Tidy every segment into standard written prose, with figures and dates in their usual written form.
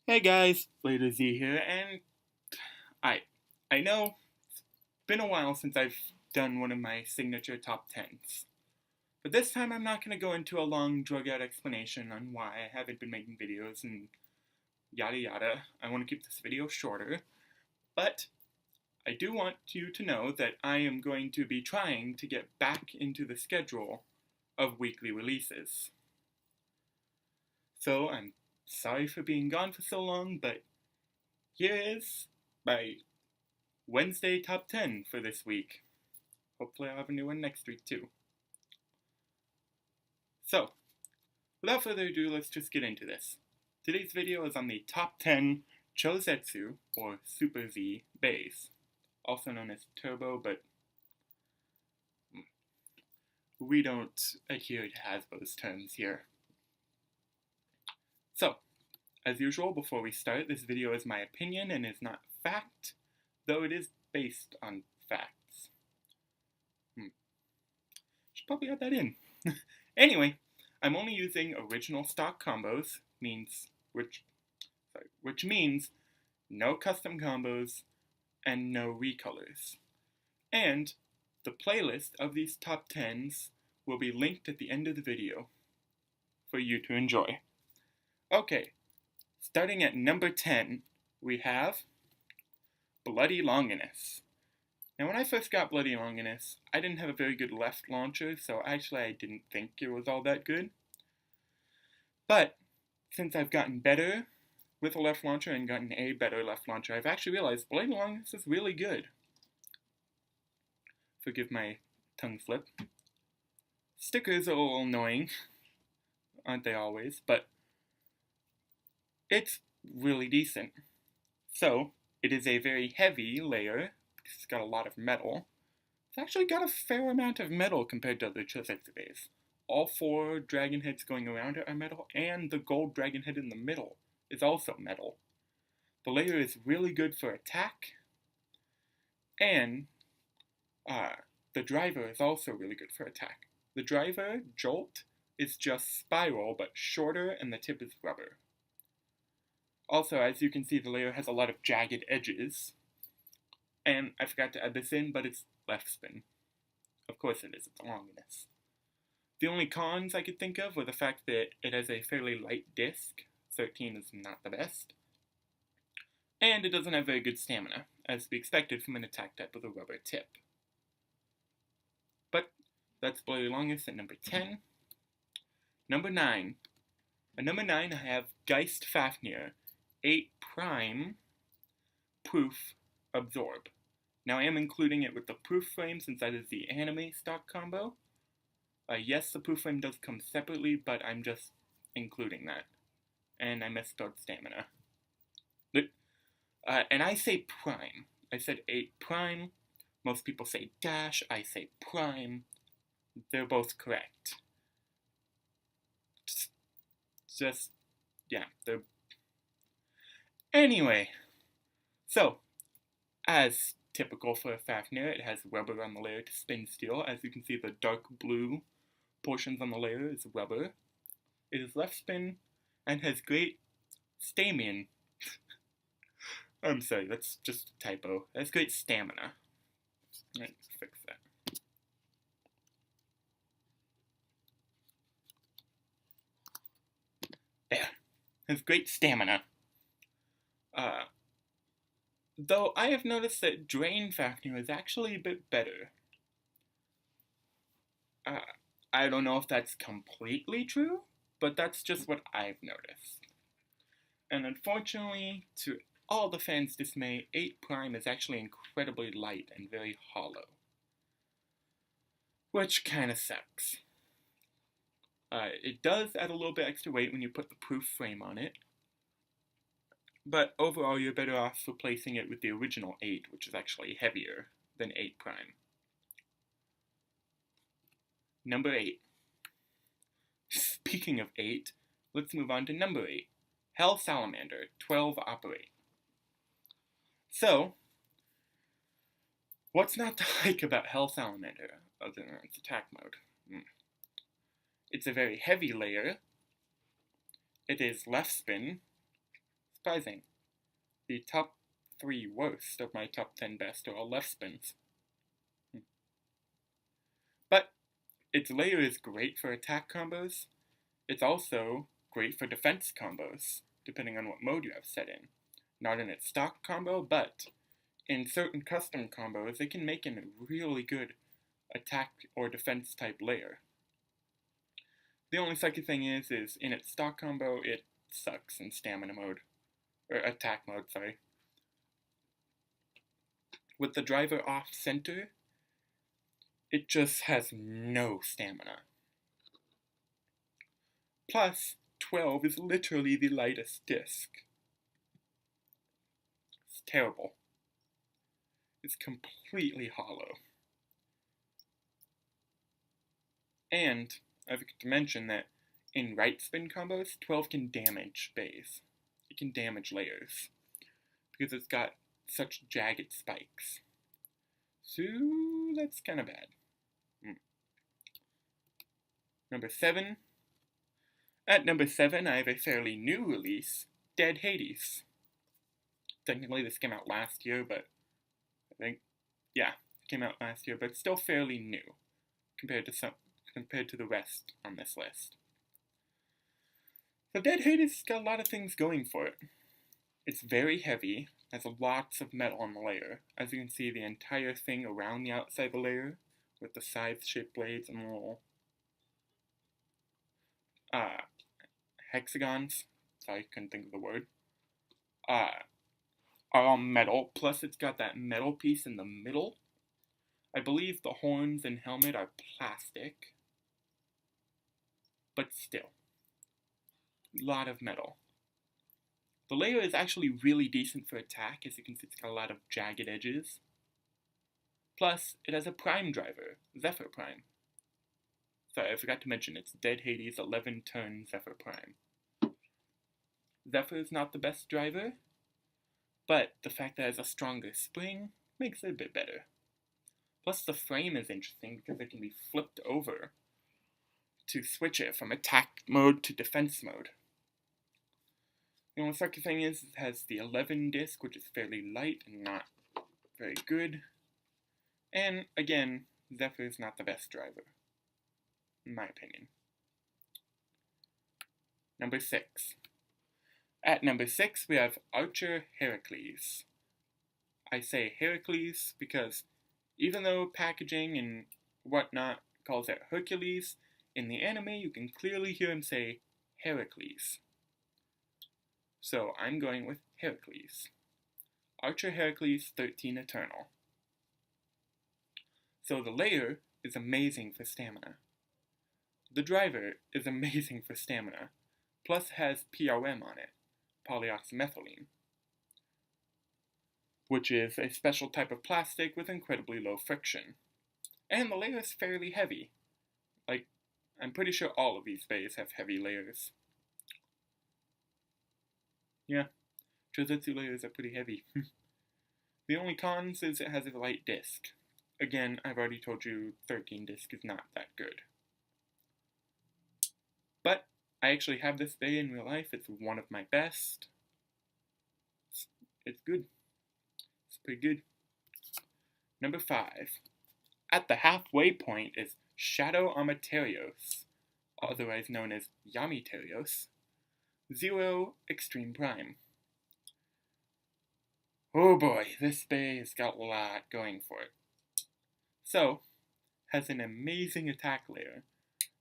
Hey guys, Later Z here, and I I know it's been a while since I've done one of my signature top 10s. But this time I'm not going to go into a long drug out explanation on why I haven't been making videos and yada yada. I want to keep this video shorter, but I do want you to know that I am going to be trying to get back into the schedule of weekly releases. So I'm sorry for being gone for so long, but here is my Wednesday top 10 for this week. Hopefully I'll have a new one next week too. So, without further ado, let's just get into this. Today's video is on the top 10 Chouzetsu, or Super Z, Beys, also known as Turbo, but we don't adhere to Hasbro's terms here. So, as usual, before we start, this video is my opinion and is not fact, though it is based on facts. Should probably add that in. Anyway, I'm only using original stock combos, which means no custom combos and no recolors. And the playlist of these top 10s will be linked at the end of the video for you to enjoy. Okay, starting at number 10, we have Bloody Longinus. Now, when I first got Bloody Longinus, I didn't have a very good left launcher, so actually I didn't think it was all that good. But since I've gotten better with a left launcher and gotten a better left launcher, I've actually realized Bloody Longinus is really good. Forgive my tongue slip. Stickers are a little annoying, aren't they always? But it's really decent. So, it is a very heavy layer. It's got a lot of metal. It's actually got a fair amount of metal compared to other Chouzetsu Beys. All 4 dragon heads going around it are metal, and the gold dragon head in the middle is also metal. The layer is really good for attack, and the driver is also really good for attack. The driver, Jolt, is just spiral, but shorter, and the tip is rubber. Also, as you can see, the layer has a lot of jagged edges. And I forgot to add this in, but it's left spin. Of course it is, it's Longinus. The only cons I could think of were the fact that it has a fairly light disc. 13 is not the best. And it doesn't have very good stamina, as to be expected from an attack type with a rubber tip. But that's Bloody Longinus at number 10. Number 9. At number 9 I have Geist Fafnir, 8 Prime, Proof, Absorb. Now I am including it with the proof frame since that is the anime stock combo. Yes, the proof frame does come separately, but I'm just including that. And I misspelled stamina. And I say prime. I said 8 prime. Most people say dash. I say prime. They're both correct. They're... Anyway. So, as typical for a Fafnir, it has rubber on the layer to spin steel. As you can see, the dark blue portions on the layer is rubber. It is left spin and has great stamina. I'm sorry, that's just a typo. It has great stamina. Let's fix that. There. It has great stamina. Though I have noticed that Drain Fafnir is actually a bit better. I don't know if that's completely true, but that's just what I've noticed. And unfortunately, to all the fans' dismay, 8 Prime is actually incredibly light and very hollow. Which kinda sucks. It does add a little bit extra weight when you put the proof frame on it, but overall you're better off replacing it with the original 8, which is actually heavier than 8 Prime. Number 8. Speaking of 8, let's move on to number 8. Hell Salamander, 12 Operate. So, what's not to like about Hell Salamander, other than its attack mode? It's a very heavy layer. It is left spin, Surprising. The top 3 worst of my top 10 best are all left spins. But its layer is great for attack combos. It's also great for defense combos, depending on what mode you have set in. Not in its stock combo, but in certain custom combos, it can make a really good attack or defense type layer. The only sucky thing is in its stock combo, it sucks in stamina mode. Or attack mode, sorry. With the driver off center, it just has no stamina. Plus, 12 is literally the lightest disc. It's terrible. It's completely hollow. And I forgot to mention that in right spin combos, 12 can damage Beys. It can damage layers because it's got such jagged spikes. So that's kind of bad. Number 7. At number 7, I have a fairly new release, Dead Hades. Technically this came out last year, but I think, yeah, it came out last year, but it's still fairly new compared to the rest on this list. So Dead Hades got a lot of things going for it. It's very heavy, has lots of metal on the layer. As you can see, the entire thing around the outside of the layer, with the scythe-shaped blades and little hexagons, sorry, couldn't think of the word, are all metal, plus it's got that metal piece in the middle. I believe the horns and helmet are plastic, but still, a lot of metal. The layer is actually really decent for attack, as you can see it's got a lot of jagged edges. Plus, it has a prime driver, Zephyr Prime. Sorry, I forgot to mention, it's Dead Hades 11-turn Zephyr Prime. Zephyr is not the best driver, but the fact that it has a stronger spring makes it a bit better. Plus the frame is interesting because it can be flipped over to switch it from attack mode to defense mode. The only sucky thing is it has the 11 disc, which is fairly light and not very good. And again, Zephyr is not the best driver, in my opinion. Number 6. At number 6, we have Archer Heracles. I say Heracles because even though packaging and whatnot calls it Hercules, in the anime you can clearly hear him say Heracles. So I'm going with Heracles. Archer Heracles 13 Eternal. So the layer is amazing for stamina. The driver is amazing for stamina, plus has POM on it, polyoxymethylene, which is a special type of plastic with incredibly low friction. And the layer is fairly heavy. Like, I'm pretty sure all of these Beys have heavy layers. Yeah, Chouzetsu layers are pretty heavy. The only cons is it has a light disc. Again, I've already told you 13 disc is not that good. But I actually have this Bey in real life. It's one of my best. It's good. It's pretty good. Number 5. At the halfway point is Shadow Amaterios, otherwise known as Yamiterios, 0 Extreme Prime. Oh boy, this Bey has got a lot going for it. So, has an amazing attack layer.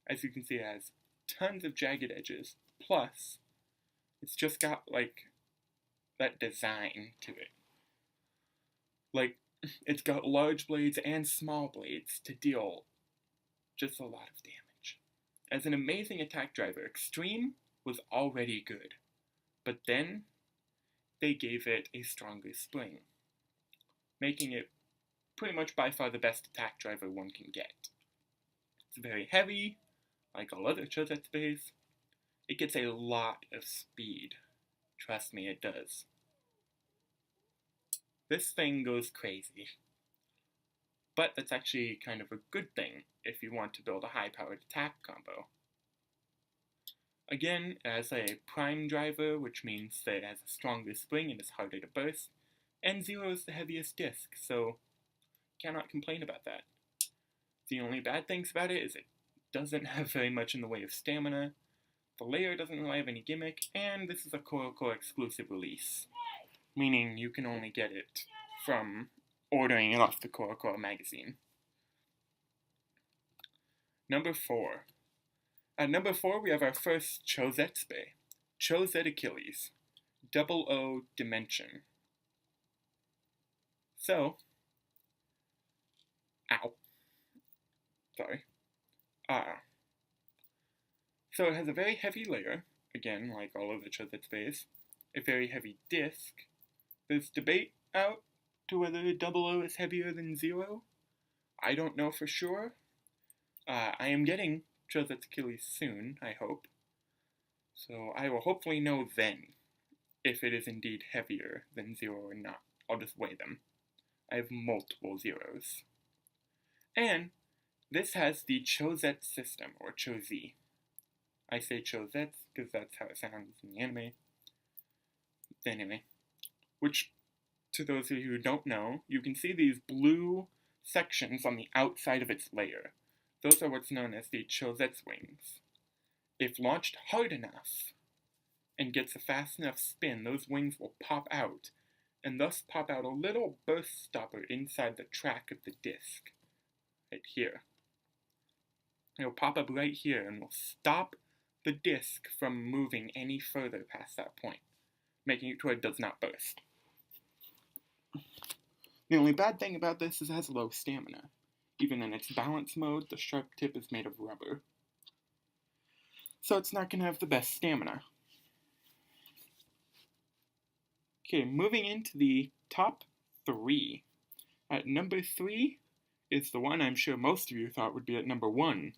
As you can see, it has tons of jagged edges, plus it's just got like that design to it. Like, it's got large blades and small blades to deal just a lot of damage. As an amazing attack driver, Extreme was already good, but then they gave it a stronger spring, making it pretty much by far the best attack driver one can get. It's very heavy, like all other Chouzetsu Beys. It gets a lot of speed. Trust me, it does. This thing goes crazy. But that's actually kind of a good thing if you want to build a high-powered attack combo. Again, it has a prime driver, which means that it has a stronger spring and is harder to burst, and 0 is the heaviest disc, so cannot complain about that. The only bad things about it is it doesn't have very much in the way of stamina, the layer doesn't really have any gimmick, and this is a Core exclusive release, meaning you can only get it from ordering it off the Core magazine. Number 4. At number 4, we have our first Chouzetsu, Chouzet Achilles, 00 Dimension. So, sorry. So it has a very heavy layer, again, like all of the Chouzetsu, a very heavy disc. There's debate out to whether 00 is heavier than 0. I don't know for sure. I am getting Chouzetsu Achilles soon, I hope. So I will hopefully know then if it is indeed heavier than 0 or not. I'll just weigh them. I have multiple zeros. And this has the Chouzetsu system, or Chouzi. I say Chouzetsu because that's how it sounds in the anime. Anyway, which, to those of you who don't know, you can see these blue sections on the outside of its layer. Those are what's known as the Chouzetsu wings. If launched hard enough and gets a fast enough spin, those wings will pop out, and thus pop out a little burst stopper inside the track of the disc. Right here. It'll pop up right here and will stop the disc from moving any further past that point, making it to where it does not burst. The only bad thing about this is it has low stamina. Even in its balance mode, the sharp tip is made of rubber. So it's not going to have the best stamina. Okay, moving into the top 3. At number 3 is the one I'm sure most of you thought would be at number 1.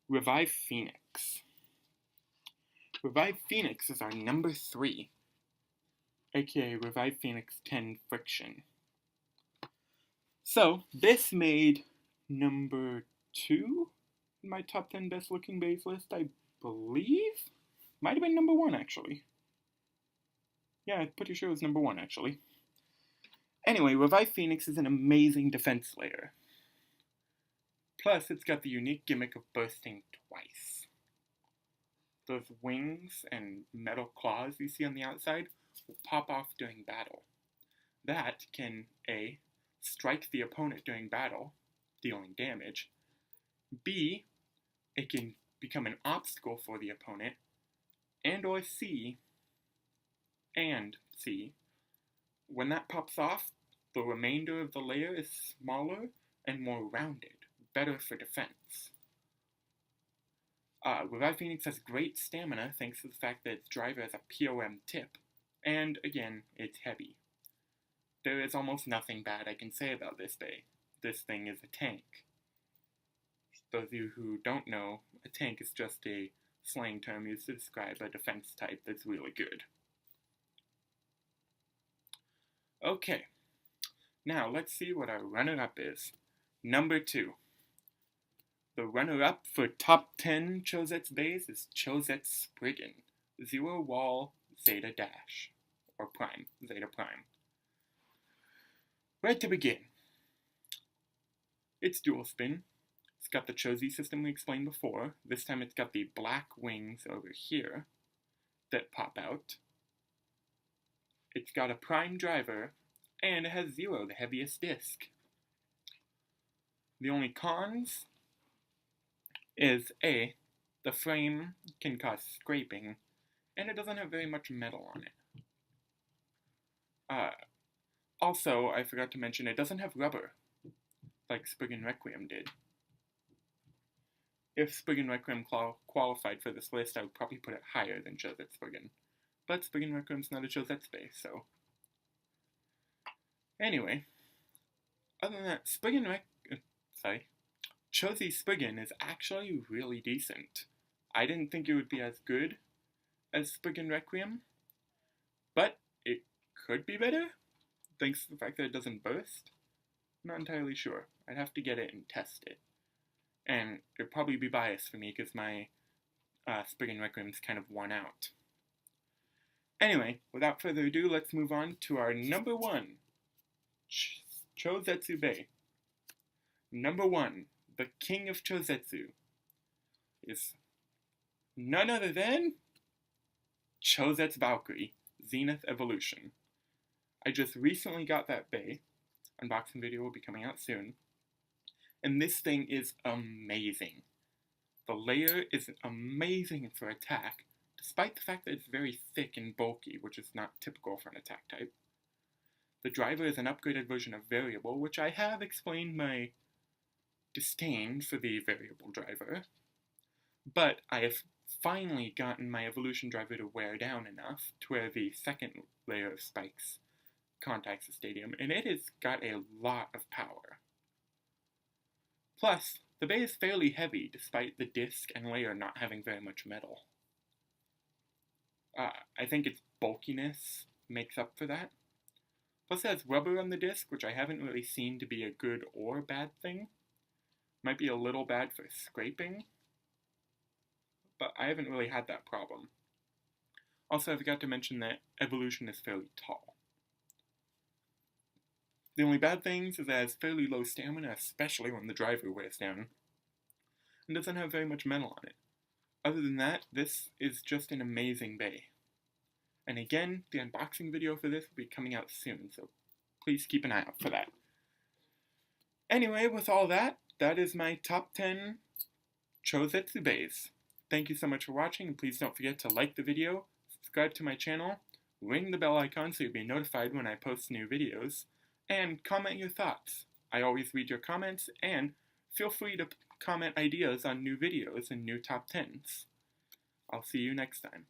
Revive Phoenix. Revive Phoenix is our number 3, aka Revive Phoenix 10 Friction. So, this made number 2 in my top 10 best looking Beys list, I believe? Might have been number 1, actually. Yeah, I'm pretty sure it was number 1, actually. Anyway, Revive Phoenix is an amazing defense layer. Plus, it's got the unique gimmick of bursting twice. Those wings and metal claws you see on the outside will pop off during battle. That can, A, strike the opponent during battle, dealing damage. B, it can become an obstacle for the opponent. And or C, when that pops off, the remainder of the layer is smaller and more rounded, better for defense. Revive Phoenix has great stamina thanks to the fact that its driver has a POM tip, and again, it's heavy. There is almost nothing bad I can say about this Bey. This thing is a tank. Those of you who don't know, a tank is just a slang term used to describe a defense type that's really good. Okay, now let's see what our runner-up is. Number 2. The runner-up for top 10 Chouzetsu Beys is Chouzetsu Spriggan, 0 wall Zeta dash, or prime, Zeta prime. Right to begin, it's dual spin. It's got the Chouzi system we explained before. This time it's got the black wings over here that pop out. It's got a prime driver, and it has 0, the heaviest disc. The only cons is A, the frame can cause scraping, and it doesn't have very much metal on it. Also, I forgot to mention, it doesn't have rubber, like Spriggan Requiem did. If Spriggan Requiem qualified for this list, I would probably put it higher than Chouzetsu Spriggan. But Spriggan Requiem's not a Chouzetsu Bey, so... Anyway, other than that, Chouzi Spriggan is actually really decent. I didn't think it would be as good as Spriggan Requiem, but it could be better, thanks to the fact that it doesn't burst. I'm not entirely sure. I'd have to get it and test it. And it'd probably be biased for me because my spring and requiem is kind of worn out. Anyway, without further ado, let's move on to our number 1, Chouzetsu Bey. Number 1, the king of Chouzetsu, is none other than Chouzetsu Valkyrie, Zenith Evolution. I just recently got that Bey. Unboxing video will be coming out soon. And this thing is amazing. The layer is amazing for attack, despite the fact that it's very thick and bulky, which is not typical for an attack type. The driver is an upgraded version of variable, which I have explained my disdain for the variable driver. But I have finally gotten my evolution driver to wear down enough to where the second layer of spikes contacts the stadium, and it has got a lot of power. Plus, the Bey is fairly heavy, despite the disc and layer not having very much metal. I think its bulkiness makes up for that. Plus it has rubber on the disc, which I haven't really seen to be a good or bad thing. Might be a little bad for scraping, but I haven't really had that problem. Also, I forgot to mention that evolution is fairly tall. The only bad things is that it has fairly low stamina, especially when the driver wears down, and doesn't have very much metal on it. Other than that, this is just an amazing Bey. And again, the unboxing video for this will be coming out soon, so please keep an eye out for that. Anyway, with all that, that is my top 10 Chouzetsu Beys. Thank you so much for watching, and please don't forget to like the video, subscribe to my channel, ring the bell icon so you'll be notified when I post new videos, and comment your thoughts. I always read your comments, and feel free to comment ideas on new videos and new top 10s. I'll see you next time.